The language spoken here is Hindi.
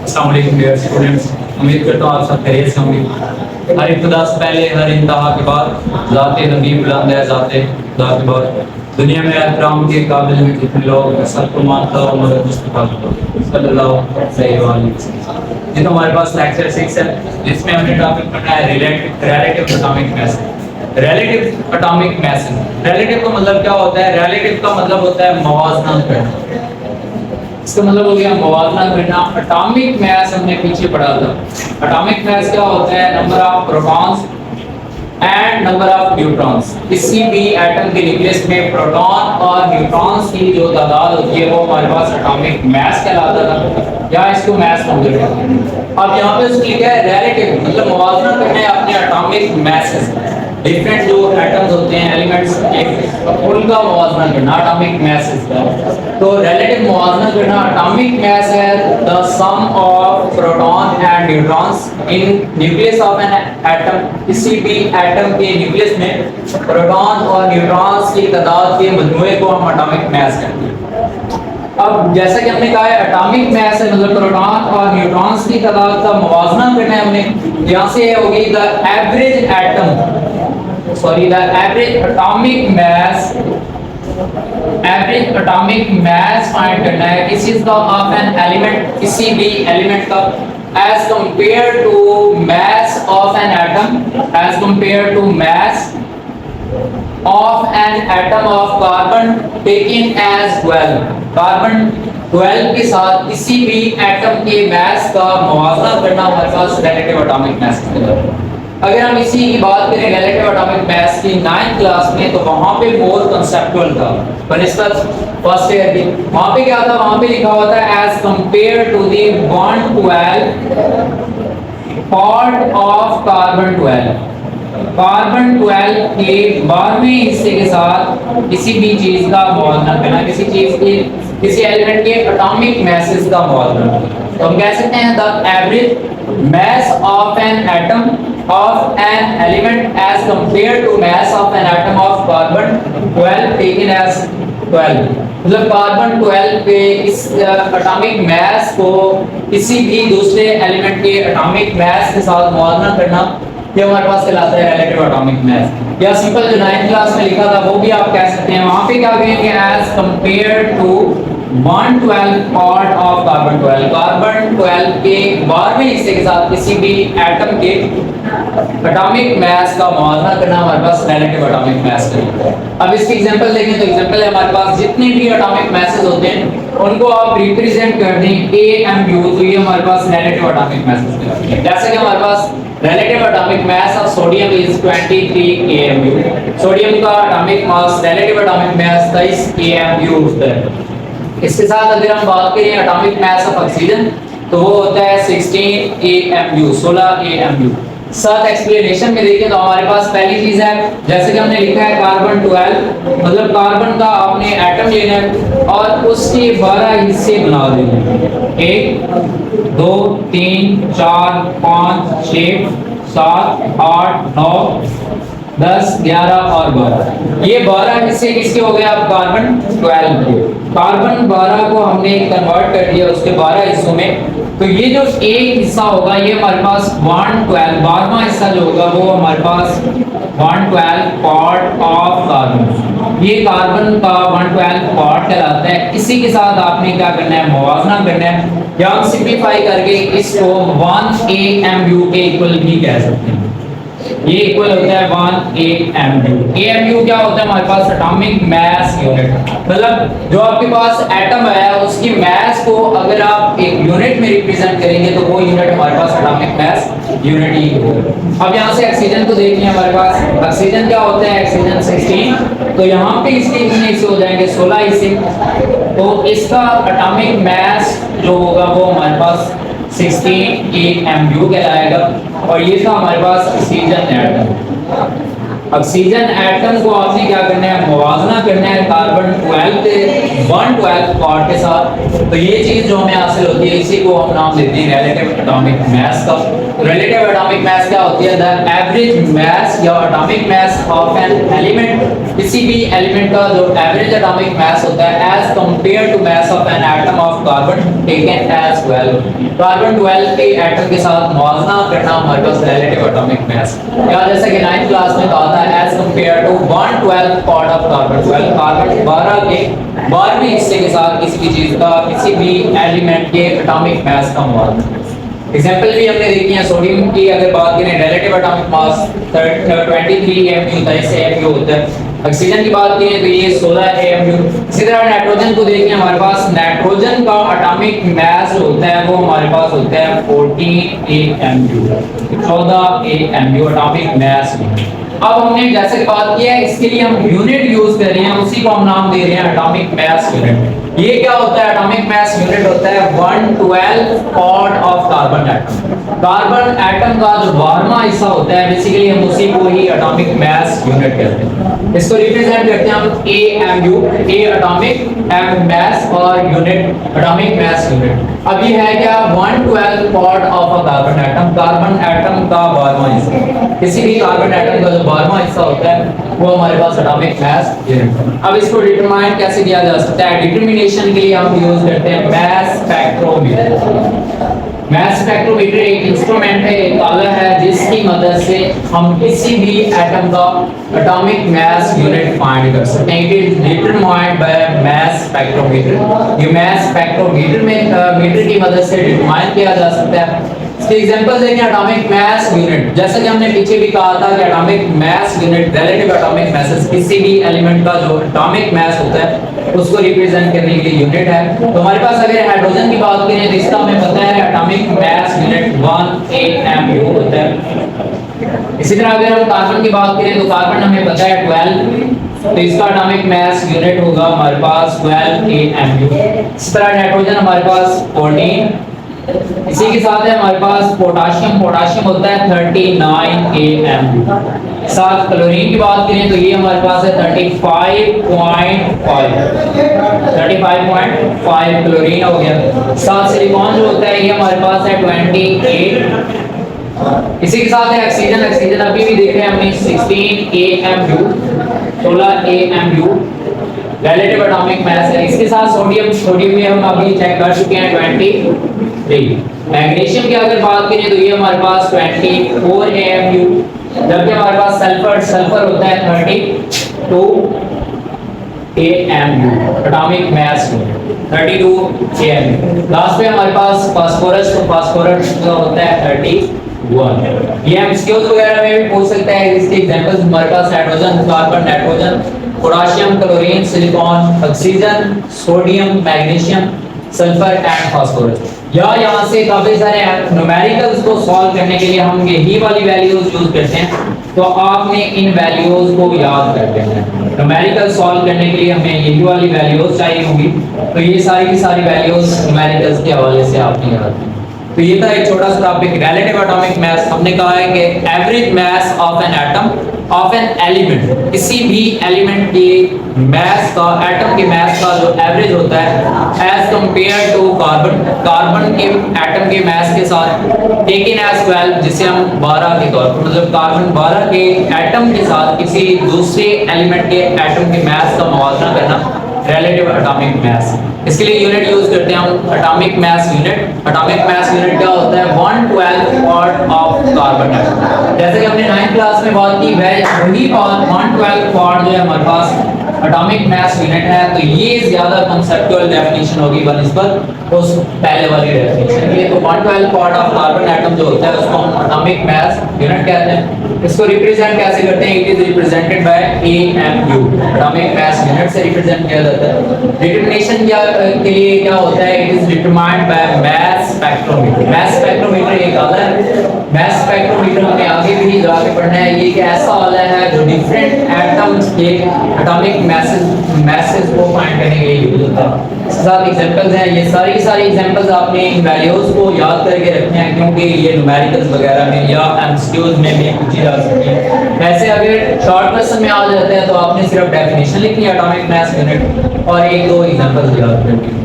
अस्सलाम वालेकुम डियर स्टूडेंट्स, उम्मीद करता हूँ आप सब खैरियत से होंगे। हर इब्तिदा से पहले, हर इंतहा के बाद ज़ाते नबी बुलंद है, ज़ाते खुदा के बाद दुनिया में एहतराम के काबिल जितने लोग सबको मानता हूँ मगर मुस्तफ़ा सल्लल्लाहु अलैहि वसल्लम। ये तो हमारे पास लेक्चर 6 है, जिसमें हमने टॉपिक पढ़ा है relative atomic mass. Relative atomic mass, relative का मतलब क्या होता है? रिलेटिव का मतलब होता है मवाजना करना। इसका मतलब हो गया मवाजना करना। एटॉमिक मास हमने पीछे पढ़ा था। एटॉमिक मास क्या होता है? Number of protons and number of neutrons. किसी भी एटम के न्यूक्लियस में प्रोटॉन और न्यूट्रॉन्स की जो तादाद होती है वो हमारे पास एटॉमिक मास कहलाता था, या इसको मास बोलते हैं। अब यहाँ पे उसको लिखा है रिलेटिव, मतलब मवाजना करना है अपने एटॉमिक मासेस। डिफरेंट जो एटम्स होते हैं, एलिमेंट्स, उनका मवाजना करना एटॉमिक मासेस का। तो रिलेटिव मवाजना करना, एटॉमिक मास है the sum of proton and neutrons in nucleus of an atom. किसी भी एटम के न्यूक्लियस में प्रोटॉन और न्यूट्रॉन्स की तादाद के मजमूए को हम एटॉमिक मास कहते हैं। अब जैसा कि हमने कहा है एटॉमिक मास है मतलब प्रोटॉन और न्यूट्रॉन्स की तादाद का मवाजना करना है हमने। यहाँ से होगी the average atom, sorry the average atomic mass, average atomic mass find करना है किसी का ऑफ एन एलिमेंट, किसी भी एलिमेंट का as compared to mass of an atom, as compared to mass of an atom of carbon taken as 12। Carbon 12 के साथ किसी भी एटम के मास का मुआवजा करना हमारे पास रिलेटिव एटॉमिक मास है। अगर हम इसी की बात करें रिलेटिव एटॉमिक मास की 9th क्लास में, तो वहां पे मोर कंसेप्चुअल था बनिस्बत फर्स्ट ईयर की। वहां पे क्या था? वहां पे लिखा हुआ था as compare to the 112 part of carbon 12। Carbon 12 के 12वें हिस्से के साथ किसी भी चीज का मुआवजा करना, किसी चीज के, किसी एलिमेंट के एटॉमिक मासेस का मुआवजा। तो हम कह सकते हैं the average mass of an atom of an element as compared to mass of an atom of carbon 12 taken as 12। मतलब कार्बन 12 पे इस एटॉमिक मास को किसी भी दूसरे एलिमेंट के एटॉमिक मास के साथ मुआवजा करना, ये हमारे पास कहलाता है रिलेटिव एटॉमिक मास। या सिंपल जो 9th क्लास में लिखा था वो भी आप कह सकते हैं। वहां पे क्या कहेंगे? As compare to 112 part of carbon 12। Carbon 12 के 12वें हिस्से के साथ किसी भी एटम के एटॉमिक मास का मुआवजा करना हमारे पास रिलेटिव एटॉमिक मास है। अब इसकी एग्जांपल देखें तो एग्जांपल है हमारे पास जितने भी एटॉमिक मासेस होते हैं उनको आप रिप्रेजेंट कर दें AMU, तो ये हमारे पास रिलेटिव एटॉमिक मासेस है। जैसे कि हमारे पास relative atomic mass of sodium is 23 AMU। Sodium का atomic mass, relative atomic mass 23 AMU होता है। इसके साथ अगर हम बात करें एटॉमिक मास ऑफ ऑक्सीजन, तो वो होता है 16 AMU, 16 AMU। साथ एक्सप्लेनेशन में देखें तो हमारे पास पहली चीज है, जैसे कि हमने लिखा है कार्बन 12, मतलब कार्बन का आपने एटम लेना है और उसके 12 हिस्से बना देने हैं। 1 2 3 4 5 6 7 8 9 10 11 और 12। ये 12 हिस्से किसके हो गए? आप कार्बन 12 के। कार्बन 12 को हमने कन्वर्ट कर दिया उसके 12 हिस्सों में, तो ये जो एक हिस्सा होगा ये हमारे पास 112, 12वां हिस्सा जो होगा वो हमारे पास 112 पार्ट ऑफ कार्बन। ये कार्बन का 112 पार्ट कहलाता है। इसी के साथ आपने क्या करना है? मुआवजा करना है, या हम सिंपलीफाई करके इसको 1 AMU के इक्वल भी कह सकते हैं। ये इक्वल होता है 1 AMU। AMU क्या होता है? हमारे पास एटॉमिक मास यूनिट, मतलब जो आपके पास एटम है उसकी मास को अगर आप एक यूनिट में रिप्रेजेंट करेंगे तो वो यूनिट हमारे पास एटॉमिक मास यूनिट ही होगा। अब यहाँ से ऑक्सीजन को देखिए, हमारे पास ऑक्सीजन क्या होता है? ऑक्सीजन 16, तो यहाँ पे इसके कितने हिस्से हो जाएंगे? 16 हिस्से। तो इसका एटॉमिक मास जो होगा वो हमारे पास 16 AMU कहलाएगा। और ये था हमारे पास ऑक्सीजन एटम। ऑक्सीजन एटम को आपने क्या करना है? मुआवजा करना है कार्बन 12 के 112 पार्ट के साथ। तो ये चीज जो हमें हासिल होती है इसी को हम नाम देते हैं रिलेटिव एटॉमिक मास का। रिलेटिव एटॉमिक मास क्या होती है? द एवरेज मास या atomic mass of an element, किसी भी एलिमेंट का जो एवरेज एटॉमिक मास होता है as compare to mass of an atom of carbon taken as 12। Carbon 12 के एटम के साथ मुआवजा करना हमारे पास रिलेटिव एटॉमिक मास, या जैसे कि 9th क्लास में कहा था as compare to 1/12 part of carbon 12, carbon 12 के 12वें हिस्से के साथ किसी भी चीज का, किसी भी एलिमेंट के एटॉमिक मास का मुआवजा। एग्जांपल भी हमने देखी है। सोडियम की अगर बात करें relative atomic mass 23 MU 23 MU होता है। ऑक्सीजन की बात करें तो ये 16 एमयू। इसी तरह नाइट्रोजन को देखिए, हमारे पास नाइट्रोजन का एटॉमिक मास जो होता है वो हमारे पास होता है 14 एमयू, 14 एमयू एटॉमिक मास। अब हमने जैसे बात किया है, इसके लिए हम यूनिट यूज कर रहे हैं, उसी को हम नाम दे रहे हैं एटॉमिक मास यूनिट। ये क्या होता है? एटॉमिक मास यूनिट होता है 1/12 part of carbon atom. Carbon atom का जो 12वां हिस्सा होता है बेसिकली हम उसी को ही एटॉमिक मास यूनिट कहते हैं। इसको रिप्रेजेंट करते हैं हम AMU, ए एटॉमिक एम मास और यूनिट एटॉमिक मास यूनिट। अब ये है क्या? 1/12 part of a carbon atom, carbon atom का 12वां हिस्सा। किसी भी कार्बन एटम का जो 12वां हिस्सा होता है वो हमारे पास एटॉमिक मास यूनिट। अब इसको डिटरमाइन कैसे किया जा सकता है? डिटरमिनेशन के लिए हम यूज करते हैं मास स्पेक्ट्रोमीटर। मास स्पेक्ट्रोमीटर एक इंस्ट्रूमेंट है, एक आला है जिसकी मदद से हम किसी भी एटम का एटॉमिक मास यूनिट फाइंड कर सकते हैं। It is determined by mass spectrometer. ये मास स्पेक्ट्रोमीटर में मीटर की मदद से डिटरमाइन किया जा सकता है। इसके एग्जांपल देखें, एटॉमिक मास यूनिट, जैसा कि हमने पीछे भी कहा था कि atomic mass unit relative atomic masses, किसी भी एलिमेंट का जो एटॉमिक मास होता है उसको रिप्रेजेंट करने के लिए यूनिट है। तो हमारे पास अगर हाइड्रोजन की बात करें तो इसका हमें पता है एटॉमिक मास यूनिट 1 AMU होता है। इसी तरह अगर हम कार्बन की बात करें तो कार्बन हमें पता है 12, तो इसका एटॉमिक मास यूनिट होगा हमारे पास 12 AMU। इस तरह नाइट्रोजन हमारे पास 14। इसी के साथ है हमारे पास पोटाशियम, पोटाशियम होता है 39 AMU। साथ क्लोरीन की बात करें तो ये हमारे पास है 35.5 क्लोरीन हो गया। साथ सिलिकॉन जो होता है ये हमारे पास है 28। इसी के साथ है ऑक्सीजन, ऑक्सीजन अभी भी देख रहे हैं हमने 16 AMU, 16 AMU relative atomic mass है। इसके साथ सोडियम, सोडियम में हम अभी चेक कर चुके हैं 23। मैग्नीशियम की अगर बात करें तो ये हमारे पास 24 AMU, जबकि हमारे पास सल्फर, सल्फर होता है 32 AMU atomic mass 32 AMU। Last में हमारे पास फास्फोरस, तो फास्फोरस जो होता है 31। ये हम स्क्यूज वगैरह में भी पूछ सकते हैं। इसके एग्जांपल्स हमारे पास hydrogen, carbon, nitrogen, potassium, chlorine, silicon, oxygen, sodium, magnesium, sulphur and phosphorus. या यहाँ से काफी सारे न्यूमेरिकल्स को सॉल्व करने के लिए हम यही वाली वैल्यूज यूज करते हैं, तो आपने इन वैल्यूज को याद कर लेना है। न्यूमेरिकल सॉल्व करने के लिए हमें यही वाली वैल्यूज चाहिए होंगी, तो ये सारी की सारी वैल्यूज न्यूमेरिकल्स के हवाले से आपने याद रखनी। तो ये था एक छोटा सा टॉपिक रिलेटिव एटॉमिक मास। हमने कहा है कि average mass of an atom of an element, किसी भी एलिमेंट के मास का, एटम के मास का जो एवरेज होता है as compare to carbon, carbon के एटम के मास के साथ टेकन एज 12, जिसे हम 12 के तौर पर, मतलब कार्बन 12 के एटम के साथ किसी दूसरे एलिमेंट के एटम के मास का मुआवजा करना रिलेटिव एटॉमिक मास। इसके लिए यूनिट यूज करते हैं हम atomic mass unit. Atomic mass unit क्या होता है? 1/12 पार्ट ऑफ कार्बन एटम। जैसे कि हमने 9th क्लास में बात की, वही 1/12 पार्ट जो है हमारे पास एटॉमिक मास यूनिट है, तो ये ज्यादा कांसेप्चुअल डेफिनेशन होगी बनिस्बत उस पहले वाली डेफिनेशन के। तो 1/12 पार्ट ऑफ कार्बन एटम जो होता है उसको हम एटॉमिक मास यूनिट कहते हैं। इसको रिप्रेजेंट कैसे करते हैं? It is represented by AMU, atomic mass unit से रिप्रेजेंट किया जाता है। डिटरमिनेशन के लिए क्या होता है? It is determined by mass spectrometer. Mass spectrometer एक आला है। मास स्पेक्ट्रोमीटर हमें आगे भी जाके पढ़ना है। ये एक ऐसा आला है जो डिफरेंट एटम्स के एटॉमिक मासेस को फाइंड करने के लिए यूज होता है। इसके साथ एग्जांपल्स हैं, ये सारी एग्जांपल्स आपने इन वैल्यूज को याद करके रखने हैं, क्योंकि ये न्यूमेरिकल्स वगैरह में या एमसीक्यूज में भी पूछी जा सकती है। ऐसे अगर शॉर्ट क्वेश्चन में आ जाता है तो आपने सिर्फ डेफिनेशन लिखनी है एटॉमिक मास यूनिट और एक दो एग्जांपल्स याद करनी है।